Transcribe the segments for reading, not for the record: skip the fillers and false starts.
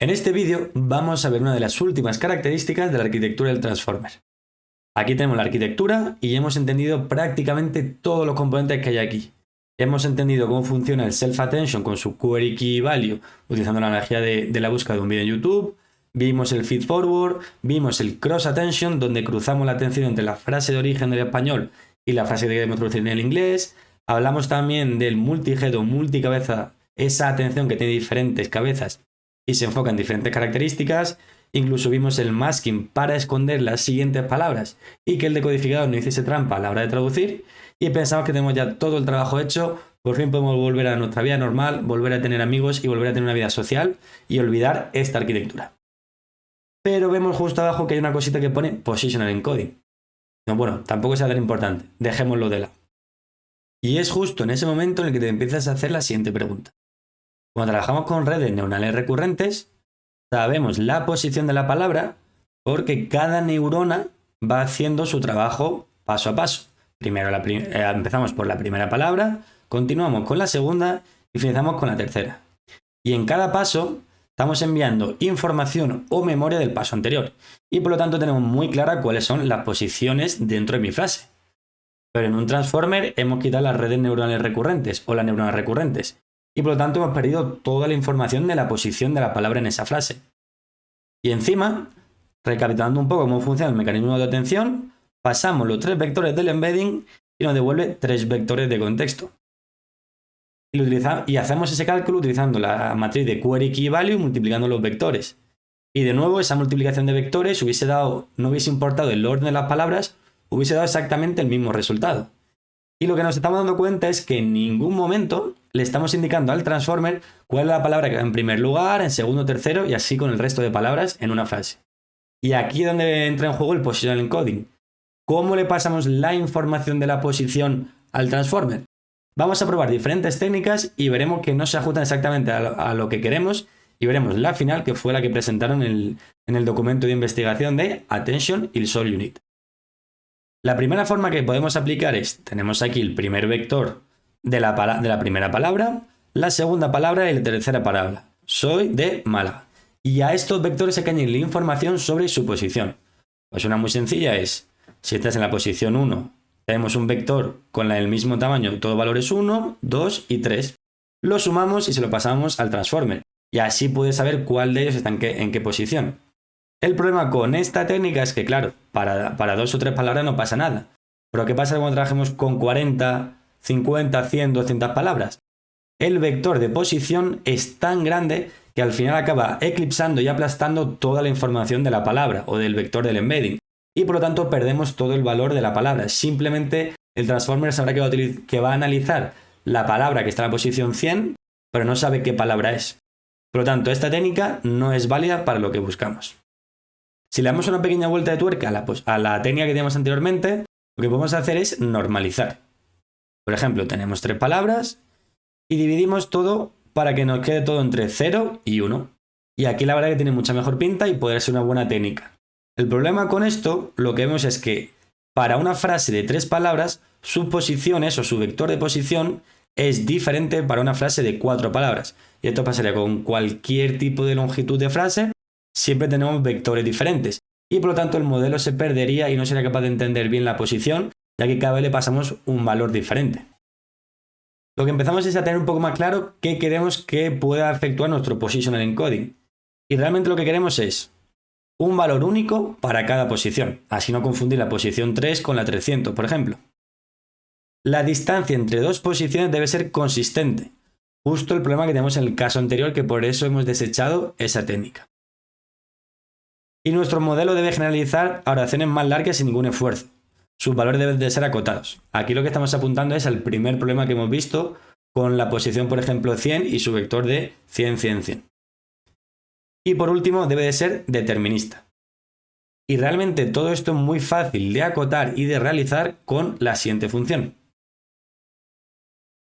En este vídeo vamos a ver una de las últimas características de la arquitectura del Transformer. Aquí tenemos la arquitectura y hemos entendido prácticamente todos los componentes que hay aquí. Hemos entendido cómo funciona el Self-Attention con su Query Key Value utilizando la analogía de la búsqueda de un vídeo en YouTube. Vimos el Feed Forward, vimos el Cross Attention, donde cruzamos la atención entre la frase de origen del español y la frase que queremos traducir en el inglés. Hablamos también del multi-head o multicabeza, esa atención que tiene diferentes cabezas y se enfoca en diferentes características. Incluso vimos el masking para esconder las siguientes palabras y que el decodificador no hiciese trampa a la hora de traducir. Y pensamos que tenemos ya todo el trabajo hecho, por fin podemos volver a nuestra vida normal, volver a tener amigos y volver a tener una vida social y olvidar esta arquitectura. Pero vemos justo abajo que hay una cosita que pone Positional Encoding. No, bueno, tampoco es tan importante, dejémoslo de lado. Y es justo en ese momento en el que te empiezas a hacer la siguiente pregunta. Cuando trabajamos con redes neuronales recurrentes, sabemos la posición de la palabra porque cada neurona va haciendo su trabajo paso a paso. Primero empezamos por la primera palabra, continuamos con la segunda y finalizamos con la tercera. Y en cada paso estamos enviando información o memoria del paso anterior. Y por lo tanto tenemos muy clara cuáles son las posiciones dentro de mi frase. Pero en un Transformer hemos quitado las redes neuronales recurrentes o las neuronas recurrentes. Y por lo tanto hemos perdido toda la información de la posición de la palabra en esa frase. Y encima, recapitulando un poco cómo funciona el mecanismo de atención, pasamos los 3 vectores del embedding y nos devuelve 3 vectores de contexto. Y hacemos ese cálculo utilizando la matriz de Query Key Value multiplicando los vectores. Y de nuevo esa multiplicación de vectores no hubiese importado el orden de las palabras, hubiese dado exactamente el mismo resultado. Y lo que nos estamos dando cuenta es que en ningún momento le estamos indicando al Transformer cuál es la palabra que va en primer lugar, en segundo, tercero y así con el resto de palabras en una frase. Y aquí es donde entra en juego el Positional Encoding. ¿Cómo le pasamos la información de la posición al Transformer? Vamos a probar diferentes técnicas y veremos que no se ajustan exactamente a lo que queremos y veremos la final, que fue la que presentaron en el documento de investigación de Attention y el Solve Unit. La primera forma que podemos aplicar es, tenemos aquí el primer vector de la primera palabra, la segunda palabra y la tercera palabra. Soy de Málaga. Y a estos vectores hay que añadirle información sobre su posición. Pues una muy sencilla es, si estás en la posición 1, tenemos un vector con el mismo tamaño, todo valores 1, 2 y 3. Lo sumamos y se lo pasamos al Transformer. Y así puedes saber cuál de ellos está en qué posición. El problema con esta técnica es que, claro, para 2 o 3 palabras no pasa nada. Pero ¿qué pasa cuando trabajemos con 40, 50, 100, 200 palabras? El vector de posición es tan grande que al final acaba eclipsando y aplastando toda la información de la palabra o del vector del embedding. Y por lo tanto perdemos todo el valor de la palabra. Simplemente el Transformer sabrá que va a analizar la palabra que está en la posición 100, pero no sabe qué palabra es. Por lo tanto, esta técnica no es válida para lo que buscamos. Si le damos una pequeña vuelta de tuerca a la técnica que teníamos anteriormente, lo que podemos hacer es normalizar. Por ejemplo, tenemos 3 palabras y dividimos todo para que nos quede todo entre 0 y 1. Y aquí la verdad que tiene mucha mejor pinta y podría ser una buena técnica. El problema con esto, lo que vemos es que para una frase de 3 palabras, sus posiciones o su vector de posición es diferente para una frase de 4 palabras. Y esto pasaría con cualquier tipo de longitud de frase. Siempre tenemos vectores diferentes y por lo tanto el modelo se perdería y no sería capaz de entender bien la posición, ya que cada vez le pasamos un valor diferente. Lo que empezamos es a tener un poco más claro qué queremos que pueda efectuar nuestro Positional Encoding. Y realmente lo que queremos es un valor único para cada posición, así no confundir la posición 3 con la 300, por ejemplo. La distancia entre 2 posiciones debe ser consistente, justo el problema que tenemos en el caso anterior, que por eso hemos desechado esa técnica. Y nuestro modelo debe generalizar a oraciones más largas sin ningún esfuerzo. Sus valores deben de ser acotados. Aquí lo que estamos apuntando es al primer problema que hemos visto con la posición, por ejemplo, 100 y su vector de 100, 100, 100. Y por último, debe de ser determinista. Y realmente todo esto es muy fácil de acotar y de realizar con la siguiente función.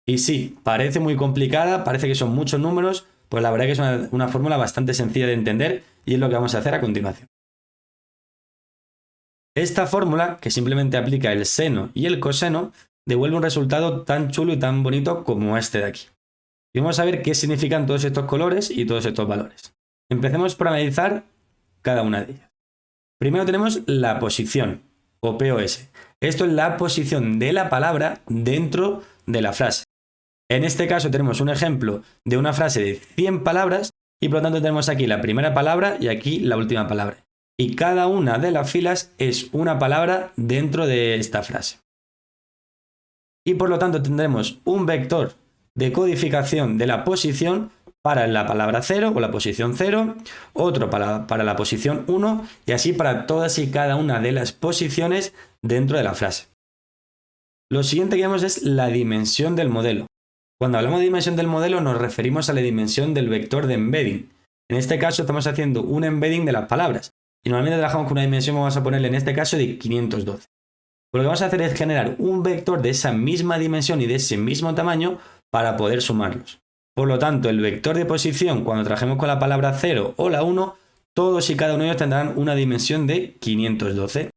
Y sí, parece muy complicada, parece que son muchos números, pues la verdad que es una fórmula bastante sencilla de entender y es lo que vamos a hacer a continuación. Esta fórmula, que simplemente aplica el seno y el coseno, devuelve un resultado tan chulo y tan bonito como este de aquí. Y vamos a ver qué significan todos estos colores y todos estos valores. Empecemos por analizar cada una de ellas. Primero tenemos la posición, o POS. Esto es la posición de la palabra dentro de la frase. En este caso tenemos un ejemplo de una frase de 100 palabras y por lo tanto tenemos aquí la primera palabra y aquí la última palabra. Y cada una de las filas es una palabra dentro de esta frase. Y por lo tanto tendremos un vector de codificación de la posición para la palabra 0 o la posición 0, otro para la posición 1 y así para todas y cada una de las posiciones dentro de la frase. Lo siguiente que vemos es la dimensión del modelo. Cuando hablamos de dimensión del modelo nos referimos a la dimensión del vector de embedding. En este caso estamos haciendo un embedding de las palabras y normalmente trabajamos con una dimensión, vamos a ponerle en este caso de 512. Lo que vamos a hacer es generar un vector de esa misma dimensión y de ese mismo tamaño para poder sumarlos. Por lo tanto, el vector de posición, cuando trabajemos con la palabra 0 o la 1, todos y cada uno de ellos tendrán una dimensión de 512.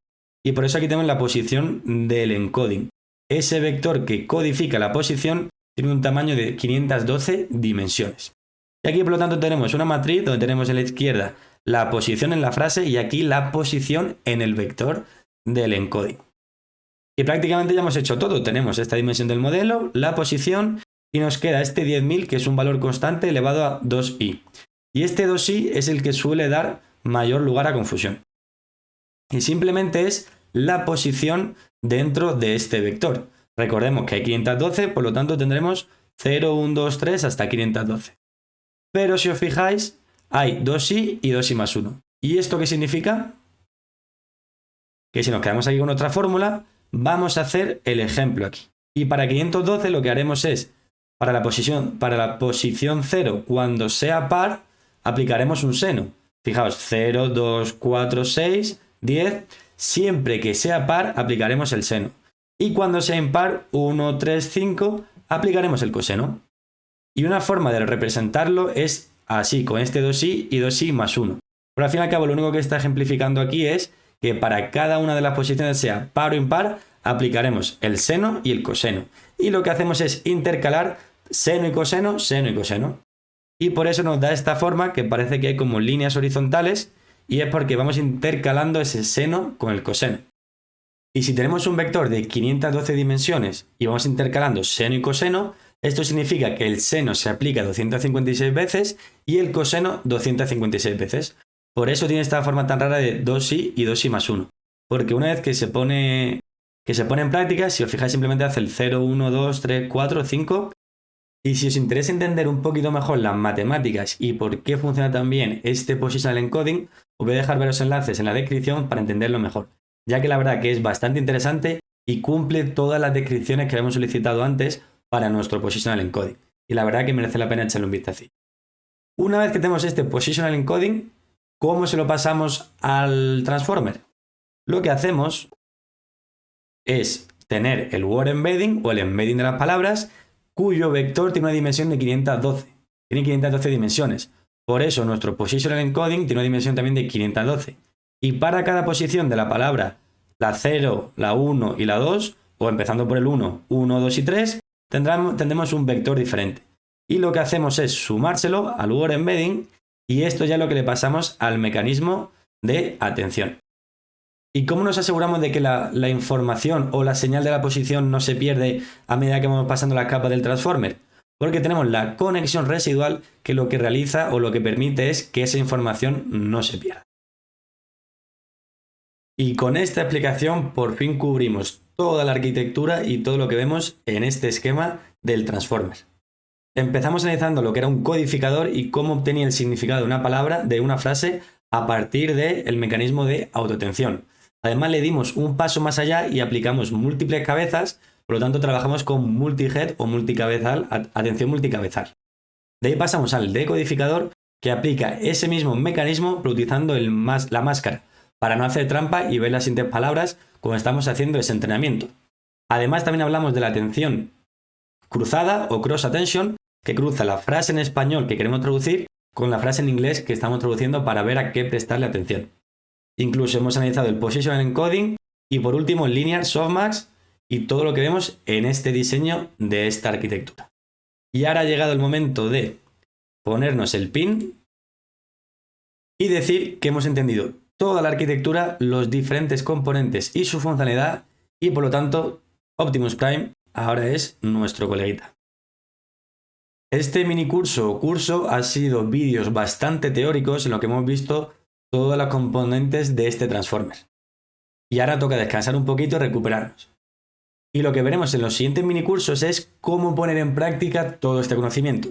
Y por eso aquí tenemos la posición del encoding. Ese vector que codifica la posición tiene un tamaño de 512 dimensiones. Y aquí, por lo tanto, tenemos una matriz donde tenemos a la izquierda la posición en la frase y aquí la posición en el vector del encoding. Y prácticamente ya hemos hecho todo. Tenemos esta dimensión del modelo, la posición y nos queda este 10.000 que es un valor constante elevado a 2i. Y este 2i es el que suele dar mayor lugar a confusión. Y simplemente es la posición dentro de este vector. Recordemos que hay 512, por lo tanto tendremos 0, 1, 2, 3 hasta 512. Pero si os fijáis, hay 2i y 2i más 1. ¿Y esto qué significa? Que si nos quedamos aquí con otra fórmula, vamos a hacer el ejemplo aquí. Y para 512 lo que haremos es, para la posición 0, cuando sea par, aplicaremos un seno. Fijaos, 0, 2, 4, 6, 10. Siempre que sea par, aplicaremos el seno. Y cuando sea impar, 1, 3, 5, aplicaremos el coseno. Y una forma de representarlo es así, con este 2i y 2i más 1. Pero al fin y al cabo, lo único que está ejemplificando aquí es que para cada una de las posiciones, sea par o impar, aplicaremos el seno y el coseno. Y lo que hacemos es intercalar seno y coseno, seno y coseno. Y por eso nos da esta forma que parece que hay como líneas horizontales y es porque vamos intercalando ese seno con el coseno. Y si tenemos un vector de 512 dimensiones y vamos intercalando seno y coseno, esto significa que el seno se aplica 256 veces y el coseno 256 veces. Por eso tiene esta forma tan rara de 2i y 2i más 1. Porque una vez que se pone en práctica, si os fijáis simplemente hace el 0, 1, 2, 3, 4, 5. Y si os interesa entender un poquito mejor las matemáticas y por qué funciona tan bien este positional encoding, os voy a dejar varios enlaces en la descripción para entenderlo mejor, ya que la verdad que es bastante interesante y cumple todas las descripciones que habíamos solicitado antes para nuestro positional encoding. Y la verdad que merece la pena echarle un vistazo. Una vez que tenemos este positional encoding, ¿cómo se lo pasamos al transformer? Lo que hacemos es tener el word embedding o el embedding de las palabras cuyo vector tiene una dimensión de 512. Tiene 512 dimensiones. Por eso nuestro positional encoding tiene una dimensión también de 512. Y para cada posición de la palabra, la 0, la 1 y la 2, o empezando por el 1, 1, 2 y 3, tendremos un vector diferente. Y lo que hacemos es sumárselo al word embedding y esto ya es lo que le pasamos al mecanismo de atención. ¿Y cómo nos aseguramos de que la información o la señal de la posición no se pierde a medida que vamos pasando la capa del transformer? Porque tenemos la conexión residual que lo que realiza o lo que permite es que esa información no se pierda. Y con esta explicación por fin cubrimos toda la arquitectura y todo lo que vemos en este esquema del transformer. Empezamos analizando lo que era un codificador y cómo obtenía el significado de una palabra, de una frase, a partir del mecanismo de autoatención. Además le dimos un paso más allá y aplicamos múltiples cabezas, por lo tanto trabajamos con multi-head o multicabezal, atención multicabezal. De ahí pasamos al decodificador que aplica ese mismo mecanismo pero utilizando la máscara para no hacer trampa y ver las siguientes palabras cuando estamos haciendo ese entrenamiento. Además también hablamos de la atención cruzada o cross attention que cruza la frase en español que queremos traducir con la frase en inglés que estamos traduciendo para ver a qué prestarle atención. Incluso hemos analizado el positional encoding y por último el linear softmax y todo lo que vemos en este diseño de esta arquitectura. Y ahora ha llegado el momento de ponernos el pin y decir que hemos entendido toda la arquitectura, los diferentes componentes y su funcionalidad, y por lo tanto Optimus Prime ahora es nuestro coleguita. Este mini curso o curso ha sido vídeos bastante teóricos en lo que hemos visto todas las componentes de este Transformer. Y ahora toca descansar un poquito y recuperarnos. Y lo que veremos en los siguientes mini cursos es cómo poner en práctica todo este conocimiento.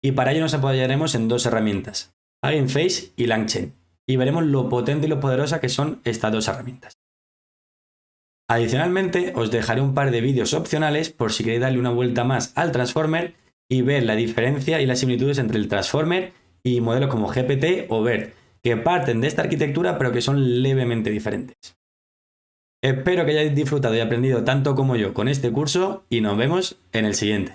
Y para ello nos apoyaremos en dos herramientas, Hugging Face y LangChain. Y veremos lo potente y lo poderosa que son estas dos herramientas. Adicionalmente, os dejaré un par de vídeos opcionales por si queréis darle una vuelta más al Transformer y ver la diferencia y las similitudes entre el Transformer y modelos como GPT o BERT, que parten de esta arquitectura pero que son levemente diferentes. Espero que hayáis disfrutado y aprendido tanto como yo con este curso y nos vemos en el siguiente.